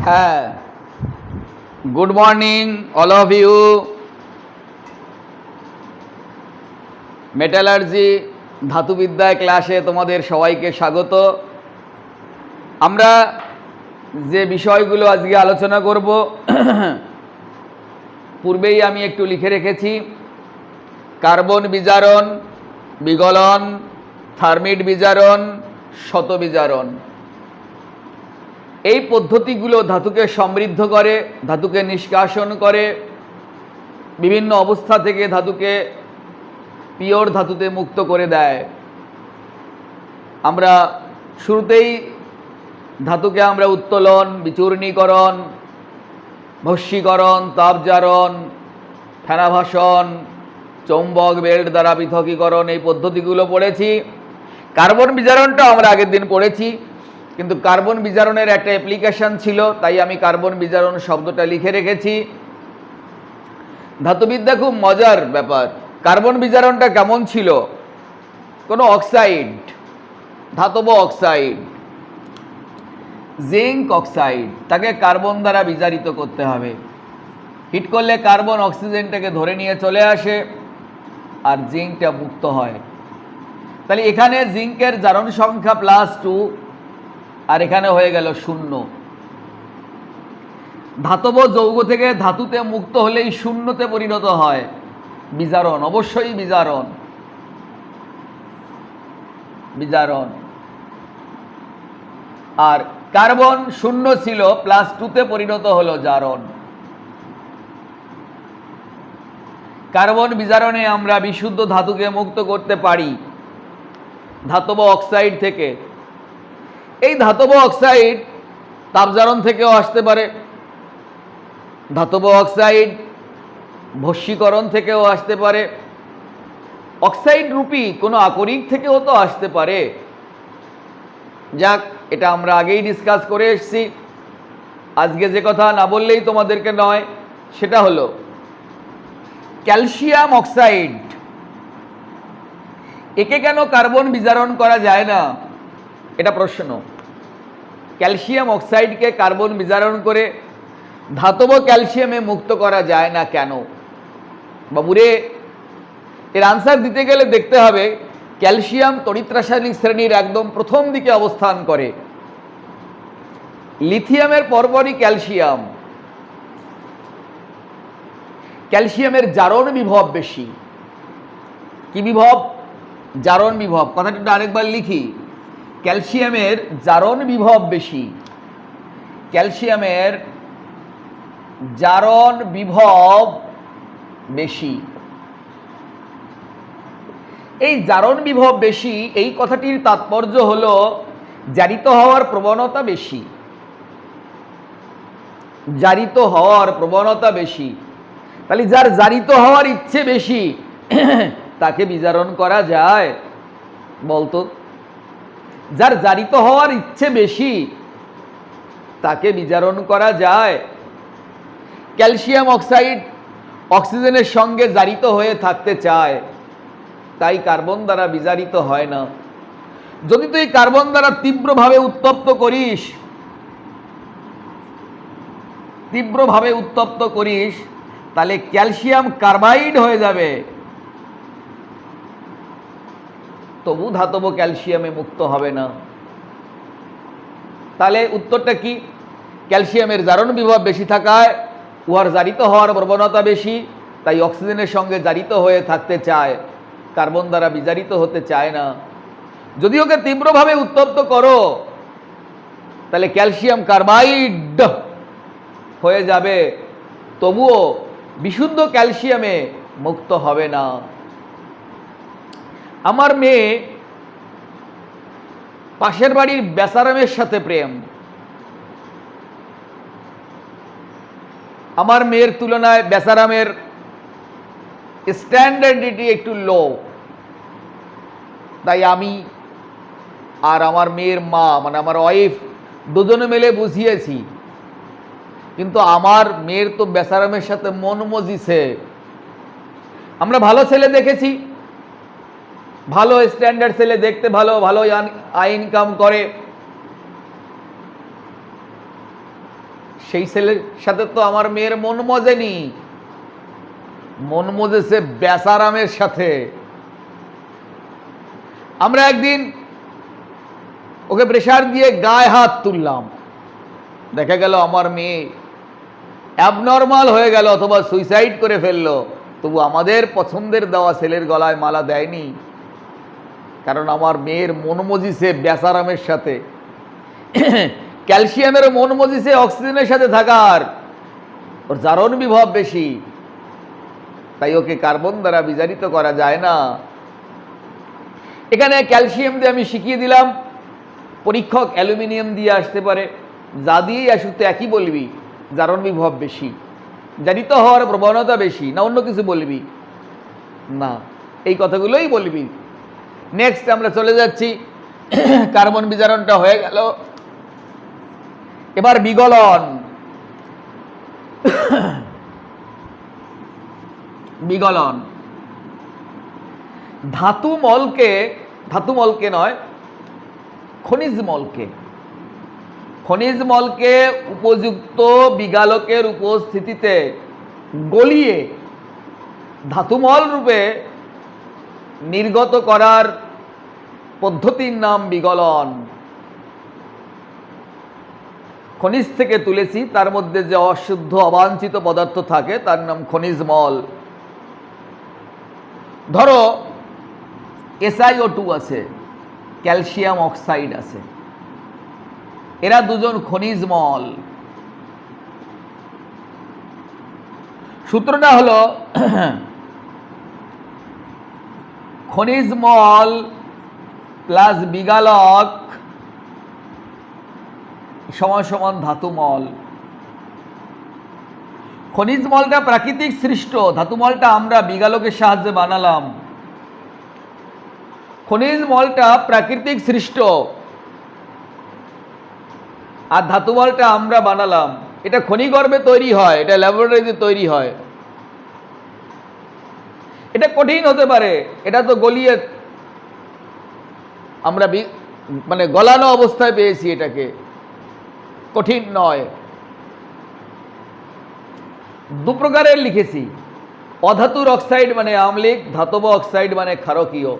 হ্যাঁ, good morning all of you. Metallurgy ধাতুবিদ্যায় ক্লাসে তোমাদের সবাইকে স্বাগত। আমরা যে বিষয়গুলো আজকে আলোচনা করব পূর্বেই আমি একটু লিখে রেখেছি। কার্বন বিজারণ, বিগলন, থার্মিট বিজারণ, শত বিজারণ। এই পদ্ধতিগুলো ধাতুকে সমৃদ্ধ করে, ধাতুকে নিষ্কাশন করে, বিভিন্ন অবস্থা থেকে ধাতুকে পিওর ধাতুতে মুক্ত করে দেয়। আমরা শুরুতেই ধাতুকে আমরা উত্তোলন, বিচূর্ণীকরণ, ভস্মীকরণ, তাপজারণ, ফেনাভাসন, চৌম্বক বেল্ট দ্বারা পৃথকীকরণ, এই পদ্ধতিগুলো পড়েছি। কার্বন বিজারণটা আমরা আগের দিন পড়েছি, কিন্তু কার্বন বিজারণের একটা অ্যাপ্লিকেশন ছিল, তাই আমি কার্বন বিজারণ শব্দটা লিখে রেখেছি। ধাতুবিদ্যা খুব মজার ব্যাপার। কার্বন বিজারণটা কেমন ছিল? কোনো অক্সাইড, ধাতব অক্সাইড, জিঙ্ক অক্সাইড, তাকে কার্বন দ্বারা বিজারিত করতে হবে। হিট করলে কার্বন অক্সিজেনটাকে ধরে নিয়ে চলে আসে আর জিঙ্কটা মুক্ত হয়। তাহলে এখানে জিঙ্কের জারণ সংখ্যা +2 আর এখানে হয়ে গেল 0। ধাতব যৌগ থেকে ধাতুতে মুক্ত হলেই শূন্যতে পরিণত হয়। বিজারণ, অবশ্যই বিজারণ, বিজারণ। আর কার্বন 0 ছিল, +2তে পরিণত হলো জারণ। কার্বন বিজারণে আমরা বিশুদ্ধ ধাতুকে মুক্ত করতে পারি ধাতব অক্সাইড থেকে। এই ধাতব অক্সাইড তাপজারণ থেকেও আসতে পারে, ধাতব অক্সাইড ভস্মীকরণ থেকেও আসতে পারে, অক্সাইড রূপী কোনো আকরিক থেকেও তো আসতে পারে। যাক, এটা আমরা আগেই ডিসকাস করে এসেছি। আজকে যে কথা না বললেই তোমাদেরকে নয়, সেটা হলো ক্যালসিয়াম অক্সাইড। একে কেন কার্বন বিজারণ করা যায় না, এটা প্রশ্ন। ক্যালসিয়াম অক্সাইডকে কার্বন বিজারণ করে ধাতব ক্যালসিয়ামে মুক্ত করা যায় না কেন? বাবুরে, এর আনসার দিতে গেলে দেখতে হবে ক্যালসিয়াম তড়িৎ রাসায়নিক শ্রেণীর একদম প্রথম দিকে অবস্থান করে। লিথিয়ামের পরপরই ক্যালসিয়াম। ক্যালসিয়ামের জারণ বিভব বেশি। কি বিভব? জারণ বিভব। কথাটা আরেকবার লিখি, ক্যালসিয়ামের জারণ বিভব বেশি। ক্যালসিয়ামের জারণ বিভব বেশি। এই জারণ বিভব বেশি, এই কথাটির তাৎপর্য হলো জারিত হওয়ার প্রবণতা বেশি। জারিত হওয়ার প্রবণতা বেশি। তাহলে যার জারিত হওয়ার ইচ্ছে বেশি তাকে বিজারণ করা যায়? বলতো, যার জারিত হওয়ার ইচ্ছে বেশি তাকে বিজারণ করা যায়? ক্যালসিয়াম অক্সাইড অক্সিজেনের সঙ্গে জারিত হয়ে থাকতে চায়, তাই কার্বন দ্বারা বিজারিত হয় না। যদি তুই কার্বন দ্বারা তীব্রভাবে উত্তপ্ত করিস, তীব্রভাবে উত্তপ্ত করিস, তাহলে ক্যালসিয়াম কার্বাইড হয়ে যাবে, তবু ধাতব ক্যালসিয়ামে মুক্ত হবে না। তাহলে উত্তরটা কি? ক্যালসিয়ামের জারণ বিভব বেশি থাকায় উহার জারিত হওয়ার প্রবণতা বেশি, তাই অক্সিজেনের সঙ্গে জারিত হয়ে থাকতে চায়, কার্বন দ্বারা বিজারিত হতে চায় না। যদি ওকে তীব্রভাবে উত্তপ্ত করো, তাহলে ক্যালসিয়াম কার্বাইড হয়ে যাবে, তবুও বিশুদ্ধ ক্যালসিয়ামে মুক্ত হবে না। আমার মেয়ে পাশের বাড়ির বেচারামের সাথে প্রেম। আমার মেয়ের তুলনায় বেচারামের স্ট্যান্ডার্ডিটি একটু লো, তাই আমি আর আমার মেয়ের মা, মানে আমার ওয়াইফ, দুজনে মিলে বুঝিয়েছি। কিন্তু আমার মেয়ের তো বেচারামের সাথে মন মজিছে। আমরা ভালো ছেলে দেখেছি, ভালো স্ট্যান্ডার্ড ছেলে, দেখতে ভালো, ভালো আয় ইনকাম করে, সেই ছেলের সাথে তো আমার মেয়ের মন মজেনি, মন মজেছে বেচারামের সাথে। আমরা একদিন ওকে প্রেশার দিয়ে গায়ে হাত তুললাম, দেখা গেল আমার মেয়ে অ্যাবনর্মাল হয়ে গেল অথবা সুইসাইড করে ফেললো, তবু আমাদের পছন্দের দেওয়া ছেলের গলায় মালা দেয়নি, কারণ আমার মেয়ের মন মজিছে বেচারামের সাথে। ক্যালসিয়ামের মন মজিছে অক্সিজেনের সাথে থাকার, ওর জারণ বিভব বেশি, তাই ওকে কার্বন দ্বারা বিজারিত করা যায় না। এখানে ক্যালসিয়াম দিয়ে আমি শিখিয়ে দিলাম, পরীক্ষক অ্যালুমিনিয়াম দিয়ে আসতে পারে, যা দিয়েই আসুক তো একই বলবি, জারণ বিভব বেশি, জারিত হওয়ার প্রবণতা বেশি, না অন্য কিছু বলবি না, এই কথাগুলোই বলবি। নেক্সট আমরা চলে যাচ্ছি, কার্বন বিজারণটা হয়ে গেল, এবার বিগলন। বিগলন ধাতু মলকে নয়, খনিজ মলকে উপযুক্ত বিগালকের উপস্থিতিতে গলিয়ে ধাতুমল রূপে নির্গত করার পদ্ধতির নাম বিগলন। খনিজ থেকে তুলেছি, তার মধ্যে যে অশুদ্ধ অবাঞ্ছিত পদার্থ থাকে তার নাম খনিজ মল। ধরো SiO2 আছে, ক্যালসিয়াম অক্সাইড আছে, এরা দুজন খনিজ মল। সূত্রটা হলো খনিজ মল প্লাস বিগালক সমান সমান ধাতু মল। খনিজ মলটা প্রাকৃতিক সৃষ্ট, ধাতু মলটা আমরা বিগালকের সাহায্যে বানালাম। খনিজ মলটা প্রাকৃতিক সৃষ্ট আর ধাতু মলটা আমরা বানালাম। এটা খনিগর্ভে তৈরি হয়, এটা ল্যাবরেটরিতে তৈরি হয়। এটা কঠিন হতে পারে, এটা তো গলিয়ে আমরা মানে গলানো অবস্থায় পেয়েছি, এটাকে কঠিন নয়। দু প্রকারের লিখেছি, অধাতুর অক্সাইড মানে আম্লিক, ধাতব অক্সাইড মানে ক্ষারকীয়।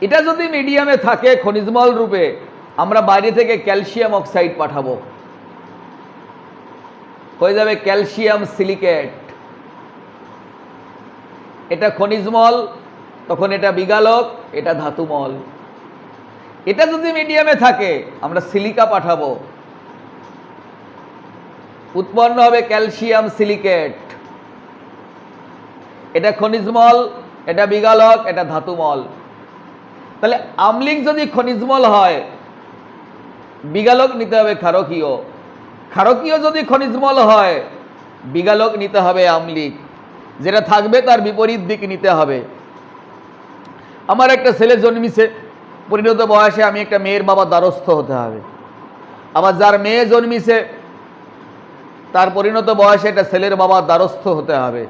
এটা যদি মিডিয়ামে থাকে খনিজমল রূপে, আমরা বাইরে থেকে ক্যালসিয়াম অক্সাইড পাঠাবো, হয়ে যাবে ক্যালসিয়াম সিলিকেট। এটা খনিজমল, তখন এটা বিগালক, এটা ধাতুমল। এটা যদি মিডিয়ামে থাকে আমরা সিলিকা পাঠাবো, উৎপন্ন হবে ক্যালসিয়াম সিলিকেট। এটা খনিজমল, এটা বিগালক, এটা ধাতুমল। তাহলে আম্লিক যদি খনিজমল হয়, বিগালক নিতে হবে ক্ষারকীয়। ক্ষারকীয় যদি খনিজমল হয়, বিগালক নিতে হবে আম্লিক। যেটা থাকবে তার বিপরীত দিক নিতে হবে। আমার একটা ছেলে জন্মিছে, পরিণত বয়সে আমি একটা মেয়ের বাবা দ্বারস্থ হতে হবে। আবার যার মেয়ে জন্মিছে তার পরিণত বয়সে একটা ছেলের বাবা দ্বারস্থ হতে হবে।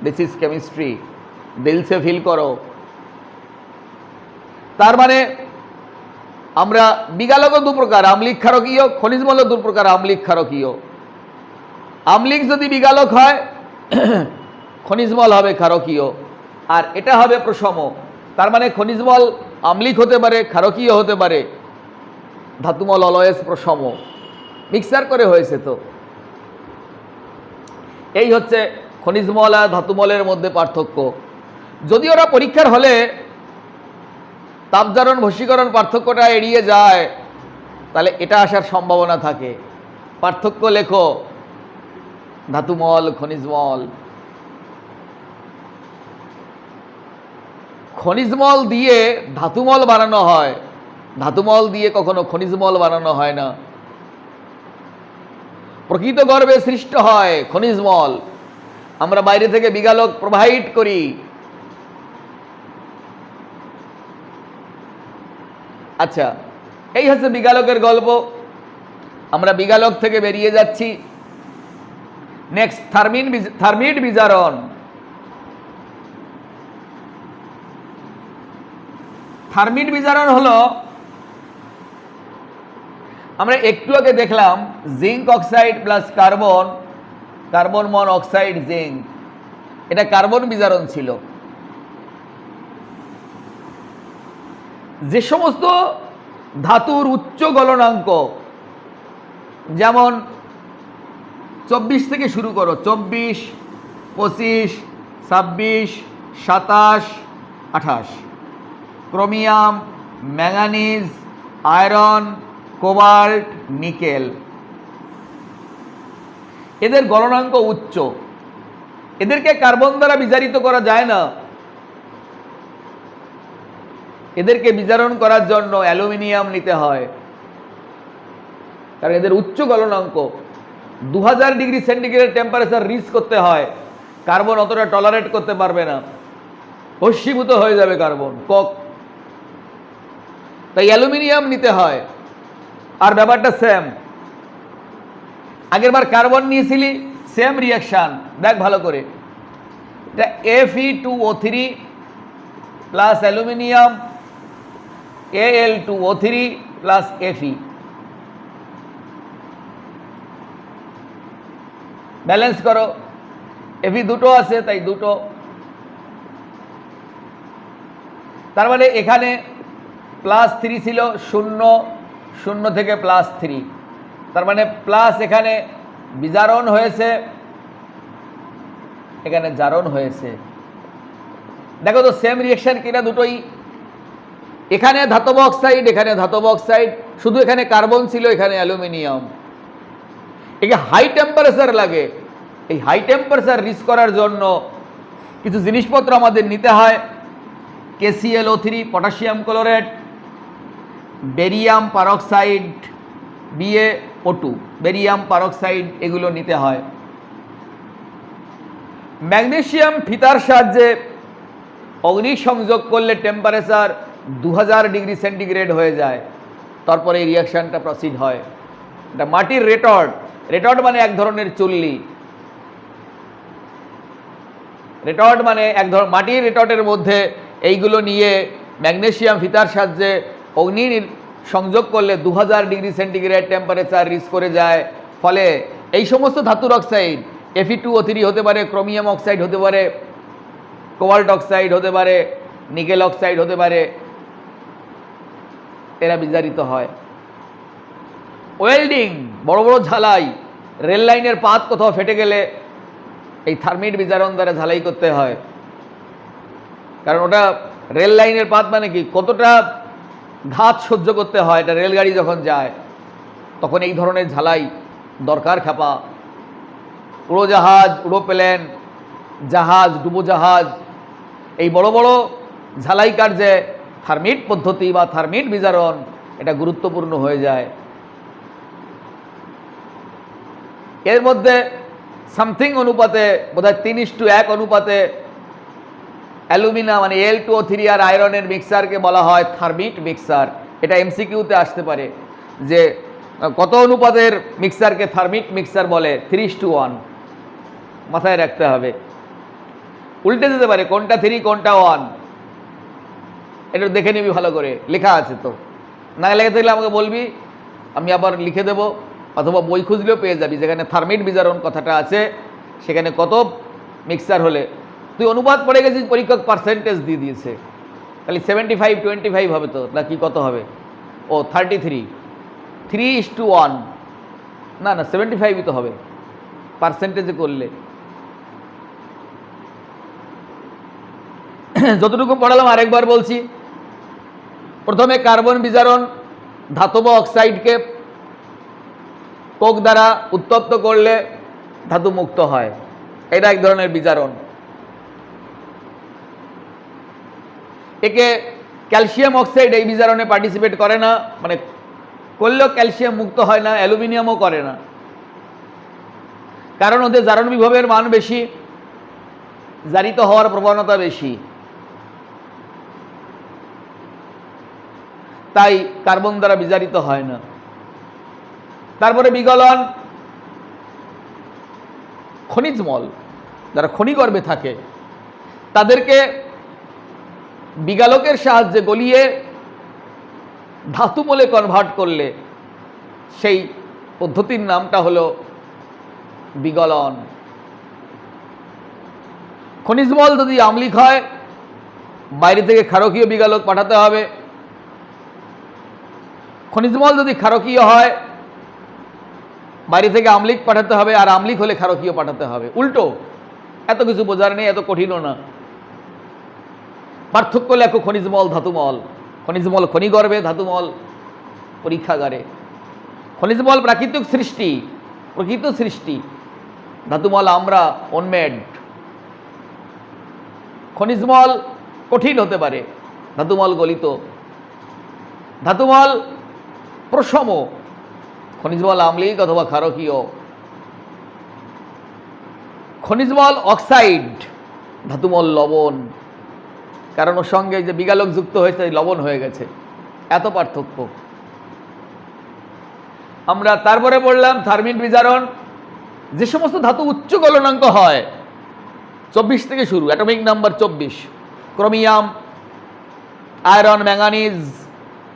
দিস ইজ কেমিস্ট্রি, দিল সে ফিল করো। তার মানে আমরা বিগালকও দু প্রকার, আম্লিক ক্ষারকীয়, খনিজমলও দু প্রকার, আম্লিক ক্ষারকীয়। আম্লিক যদি বিগালক হয়, খনিজমল হবে ক্ষারকীয়, আর এটা হবে প্রশম। তার মানে খনিজমল আম্লিক হতে পারে, ক্ষারকীয় হতে পারে, ধাতুমল অলওয়েজ প্রশম। মিক্সার করে হয়েছে তো। এই হচ্ছে খনিজমল আর ধাতুমলের মধ্যে পার্থক্য। যদি ওরা পরীক্ষার হলে তাপজারণ বশীকরণ পার্থক্যটা এড়িয়ে যায়, তাহলে এটা আসার সম্ভাবনা থাকে। পার্থক্য লেখো, ধাতুমল, খনিজমল। খনিজমল দিয়ে ধাতুমল বানানো হয়, ধাতুমল দিয়ে কখনো খনিজমল বানানো হয় না। প্রকৃত গর্ভে সৃষ্ট হয় খনিজমল, আমরা বাইরে থেকে বিগালক প্রোভাইড করি। আচ্ছা, এই হচ্ছে বিগালকের গল্প। আমরা বিগালক থেকে বেরিয়ে যাচ্ছি। নেক্সট থার্মিড বিজারণ। থার্মিড বিজারণ হলো আমরা একটু আগে দেখলাম zinc oxide plus carbon, carbon মন অক্সাইড জিঙ্ক, এটা কার্বন বিজারণ ছিল। যে সমস্ত ধাতুর উচ্চ গলনাঙ্ক, যেমন 24 থেকে শুরু করো, 24, 25, 26, 27, 28, chromium, manganese, iron, cobalt, nickel, এদের গলনাঙ্ক উচ্চ। এদেরকে কার্বন দ্বারা বিজারিত করা যায় না। এদেরকে বিজারণ করার জন্য অ্যালুমিনিয়াম নিতে হয়, কারণ এদের উচ্চ গলনাঙ্ক। 2000 ডিগ্রি সেন্টিগ্রেড টেম্পারেচার রিচ করতে হয়। কার্বন অতটা টলারেট করতে পারবে না, ভস্মীভূত হয়ে যাবে কার্বন, কক। তাই অ্যালুমিনিয়াম নিতে হয়। আর ব্যাপারটা সেম, আগের বার কার্বন নিয়েছিলি, সেম রিয়াকশন, দেখ ভালো করে। এটা Fe2O3 plus aluminium Al2O3 plus Fe, balance করো। Fe দুটো আছে, তাই দুটো। তার মানে এখানে +3 ছিল, 0, 0 থেকে +3, তার মানে প্লাস এখানে বিজারণ হয়েছে, এখানে জারণ হয়েছে। দেখো তো সেম রিঅ্যাকশন কিনা দুটোই। এখানে ধাতব অক্সাইড, এখানে ধাতব অক্সাইড, শুধু এখানে কার্বন ছিল, এখানে অ্যালুমিনিয়াম। একে হাই টেম্পারেচার লাগে। এই হাই টেম্পারেচার রিচ করার জন্য কিছু জিনিসপত্র আমাদের নিতে হয়। KClO3, potassium chloride, barium peroxide, BaO2, barium peroxide, এগুলো নিতে হয়। ম্যাগনেসিয়াম ফিতার সাহায্যে অগ্নি সংযোগ করলে টেম্পারেচার 2000 ডিগ্রি সেন্টিগ্রেড হয়ে যায়, তারপরে এই রিয়াকশানটা প্রসিড হয়। এটা মাটির রেটর্ড, রেটর্ড মানে এক ধরনের চুল্লি। রেটর্ড মানে এক ধরনের মাটির রেটর্ডের মধ্যে এইগুলো নিয়ে ম্যাগনেসিয়াম ফিতার সাহায্যে অগ্নি সংযোগ করলে 2000 ডিগ্রি সেন্টিগ্রেড টেম্পারেচার রিচ করে যায়। ফলে এই সমস্ত ধাতুর অক্সাইড Fe2O3 হতে পারে, ক্রোমিয়াম অক্সাইড হতে পারে, কোবাল্ট অক্সাইড হতে পারে, নিকেল অক্সাইড হতে পারে, এরা বিজারিত হয়। ওয়েল্ডিং, বড় বড় ঝালাই, রেল লাইনের পাত কোথাও ফেটে গেলে এই থার্মিট বিজারণ দ্বারা ঝালাই করতে হয়। কারণ ওটা রেল লাইনের পাত মানে কি, কতটা ঘাত সহ্য করতে হয়, এটা রেলগাড়ি যখন যায় তখন এই ধরনের ঝালাই দরকার। খাপা, উড়োজাহাজ, উড়োপ্লেন, জাহাজ, ডুবোজাহাজ, এই বড় বড় ঝালাই কার্যে থার্মিট পদ্ধতি বা থার্মিট বিজারণ এটা গুরুত্বপূর্ণ হয়ে যায়। এর মধ্যে সামথিং অনুপাতে, বোধহয় 3:1 অনুপাতে অ্যালুমিনিয়াম মানে Al2O3 আর আয়রনের মিক্সারকে বলা হয় থার্মিট মিক্সার। এটা MCQতে আসতে পারে যে কত অনুপাতের মিক্সারকে থার্মিট মিক্সার বলে। 3:1 মাথায় রাখতে হবে। উল্টে যেতে পারে, কোনটা 3 কোনটা 1, এটা দেখে নিবি ভালো করে, লেখা আছে তো। না লেখা থাকলে আমাকে বলবি, আমি আবার লিখে দেবো, অথবা বই খুঁজলেও পেয়ে যাবি যেখানে থার্মিট বিজারণ কথাটা আছে, সেখানে কত মিক্সার হলে। তুই অনুপাত পড়ে গেছিস, পরীক্ষক পার্সেন্টেজ দিয়ে দিয়েছে, তাহলে 75-25 হবে তো, না কি কত হবে? ও 33, 3:1, না 75ই তো হবে পার্সেন্টেজে করলে। যতটুকু পড়ালাম আরেকবার বলছি। প্রথমে কার্বন বিজারণ, ধাতব অক্সাইডকে কোক দ্বারা উত্তপ্ত করলে ধাতু মুক্ত হয়, এটা এক ধরনের বিজারণ। একে ক্যালসিয়াম অক্সাইড এই বিজারণে পার্টিসিপেট করে না, মানে করলেও ক্যালসিয়াম মুক্ত হয় না, অ্যালুমিনিয়ামও করে না, কারণ ওদের জারণ বিভবের মান বেশি, জারিত হওয়ার প্রবণতা বেশি, তাই কার্বন দ্বারা বিজারিত হয় না। তারপরে বিগলন, খনিজ মল যারা খনিগর্ভে থাকে তাদেরকে বিগালকের সাহায্যে গলিয়ে ধাতু মলে কনভার্ট করলে সেই পদ্ধতির নামটা হলো বিগলন। খনিজ মল যদি আম্লিক হয়, বাইরে থেকে ক্ষারকীয় বিগলক পাঠাতে হবে। খনিজ মল যদি ক্ষারকীয় হয়, বাইরে থেকে আম্লিক পাঠাতে হবে, আর আম্লিক হলে ক্ষারকীয় পাঠাতে হবে। উল্টো, এত কিছু বোঝার নেই, এত কঠিনও না। পার্থক্য লেখো খনিজ মল ধাতুমল। খনিজ মল খনিগর্ভে, ধাতুমল পরীক্ষাগারে। খনিজ মল প্রাকৃতিক সৃষ্টি, প্রকৃত সৃষ্টি। ধাতুমল আমরা অনমেড। খনিজ মল কঠিন হতে পারে, ধাতুমল গলিত। ধাতুমল প্রশম, খনিজ মল আম্লিক অথবা ক্ষারকীয়। খনিজ মল অক্সাইড, ধাতুমল লবণ। কারণ ওর সঙ্গে যে বিগালক যুক্ত হয়েছে লবণ হয়ে গেছে, এত পার্থক্য। আমরা তারপরে পড়লাম থার্মিট বিজারণ। যে সমস্ত ধাতু উচ্চ গলনাঙ্ক হয়, 24 থেকে শুরু, atomic number 24, chromium, iron, manganese,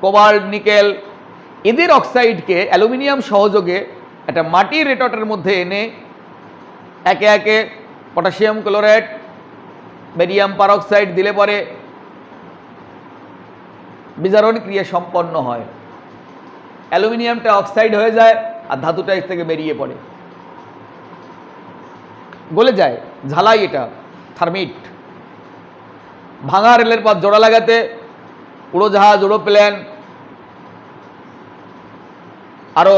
cobalt, nickel, এদের অক্সাইডকে অ্যালুমিনিয়াম সহযোগে একটা মাটির রেটটের মধ্যে এনে একে একে পটাশিয়াম ক্লোরাইড, বেরিয়াম পারঅক্সাইড দিলে পরে বিজারণ ক্রিয়া সম্পন্ন হয়। অ্যালুমিনিয়ামটা অক্সাইড হয়ে যায় আর ধাতুটা এর থেকে বেরিয়ে পড়ে, গলে যায়, ঝালাই। এটা থার্মিট। ভাঙা রেলের পথ জোড়া লাগাতে উড়োজাহাজ, উড়োপ্লেন, আরও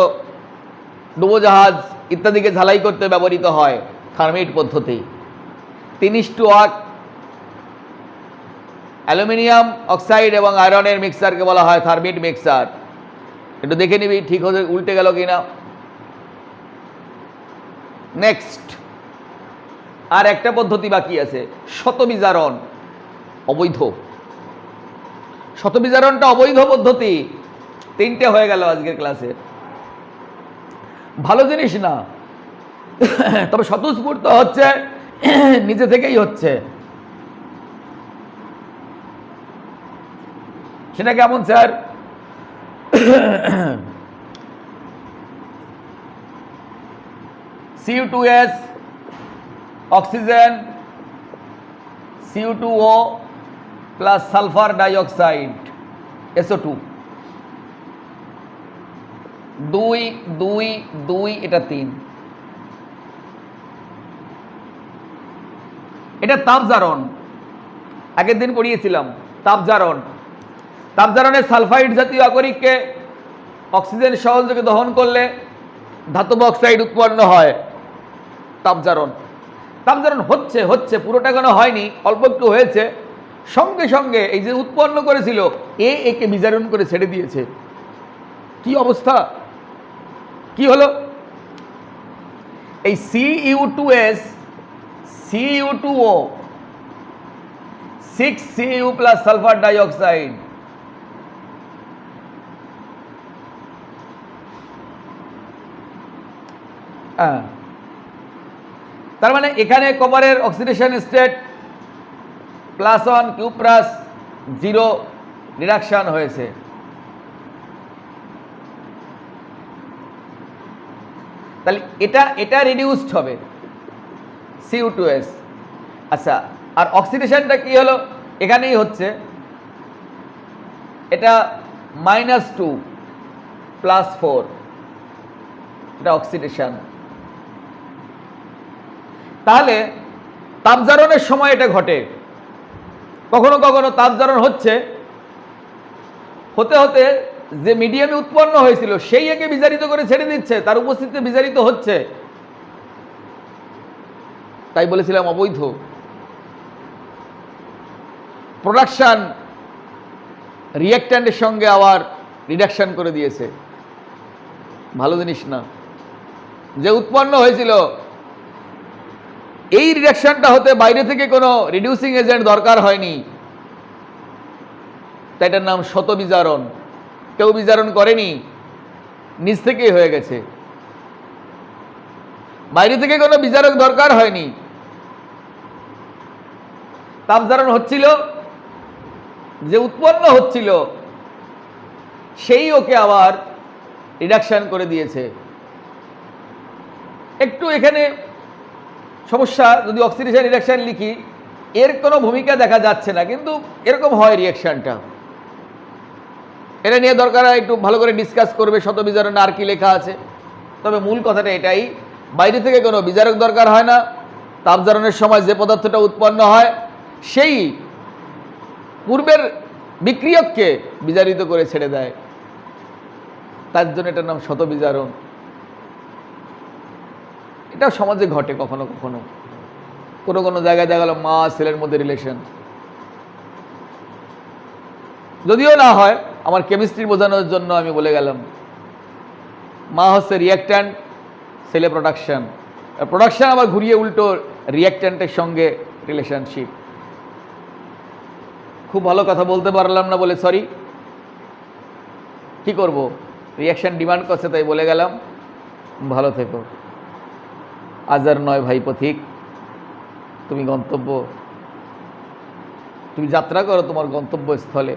ডুবোজাহাজ ইত্যাদিকে ঝালাই করতে ব্যবহৃত হয় থার্মিট পদ্ধতি। 3:1 অ্যালুমিনিয়াম অক্সাইড এবং আয়রনের মিক্সারকে বলা হয় থার্মিট মিক্সার। একটু দেখে নিবি ঠিক হতে উল্টে গেল কিনা। নেক্সট, আর একটা পদ্ধতি বাকি আছে, শতবিজারণ। অবৈধ। শতবিজারণটা অবৈধ পদ্ধতি। 3টে হয়ে গেল আজকের ক্লাসে। ভালো জিনিস না, তবে স্বতঃস্ফূর্ত হচ্ছে, নিজে থেকেই হচ্ছে। সেটা কেমন sir? Cu2s, oxygen, Cu2O plus sulphur dioxide, SO2, 2 2 2, এটা 3। এটা তাপজারণ। আগের দিন পড়িয়েছিলাম তাপজারণ। তাপজারণের সালফাইড জাতীয় আকরিককে অক্সিজেন সহযোগে দহন করলে ধাতব অক্সাইড উৎপন্ন হয়। তাপজারণ। তাপজারণ হচ্ছে হচ্ছে পুরোটা কেন হয়নি, অল্প একটু হয়েছে। সঙ্গে সঙ্গে এই যে উৎপন্ন করেছিল, একে বিজারণ করে ছেড়ে দিয়েছে। কি অবস্থা, কি হলো? এই Cu2s, Cu2O, 6Cu plus sulphur dioxide, তার মানে এখানে কপারের অক্সিডেশন স্টেট +1 Q+0 রিডাকশন হয়েছে। তাহলে এটা রিডিউসড হবে Cu2s। আচ্ছা, আর অক্সিডেশনটা কি হলো? এখানেই হচ্ছে, এটা -2 +4, এটা অক্সিডেশন। তাহলে তাপজারণের সময় এটা ঘটে। কখনো কখনো তাপজারণ হচ্ছে, হতে হতে যে মিডিয়ামে উৎপন্ন হয়েছিল সেই একে বিজারিত করে ছেড়ে দিচ্ছে, তার উপস্থিতিতে বিজারিত হচ্ছে। তাই বলেছিলাম অবৈধ। প্রোডাকশন রিঅ্যাক্ট্যান্টের সঙ্গে আবার রিডাকশন করে দিয়েছে, ভালো জিনিস না। যে উৎপন্ন হয়েছিল, এই রিডাকশনটা হতে বাইরে থেকে কোনো রিডিউসিং এজেন্ট দরকার হয়নি, তাই এটার নাম শতবিজারণ। কেউ বিজারণ করেনি, নিজ থেকেই হয়ে গেছে, বাইরে থেকে কোনো বিজারক দরকার হয়নি। তাপজারণ হচ্ছিল, যে উৎপন্ন হচ্ছিল সেই ওকে আবার রিডাকশান করে দিয়েছে। একটু এখানে সমস্যা, যদি অক্সিডেশন রিডাকশান লিখি এর কোনো ভূমিকা দেখা যাচ্ছে না, কিন্তু এরকম হয় রিয়াকশানটা। এটা নিয়ে দরকার একটু ভালো করে ডিসকাস করবে শত বিজারণে আর কি লেখা আছে। তবে মূল কথাটা এটাই, বাইরে থেকে কোনো বিজারক দরকার হয় না। তাপজারণের সময় যে পদার্থটা উৎপন্ন হয় সেই পূর্বের বিক্রিয়ককে বিজারিত করে ছেড়ে দেয়, তার জন্য এটার নাম শত বিজারণ। এটাও সমাজে ঘটে কখনো কখনো, কোনো কোনো জায়গায় দেখা গেল মা ছেলের মধ্যে রিলেশন, যদিও না হয় আমার কেমিস্ট্রি বোঝানোর জন্য আমি বলে গেলাম মা হচ্ছে রিয়াক্ট্যান্ট, ছেলে প্রোডাকশান, প্রোডাকশান আবার ঘুরিয়ে উল্টো রিয়াক্ট্যান্টের সঙ্গে রিলেশনশিপ। খুব ভালো কথা বলতে পারলাম না বলে সরি, কি করব, রিয়াকশান ডিমান্ড করছে তাই বলে গেলাম। ভালো থেকো। আজ আর নয় ভাই পথিক, তুমি যাত্রা করো তোমার গন্তব্যস্থলে।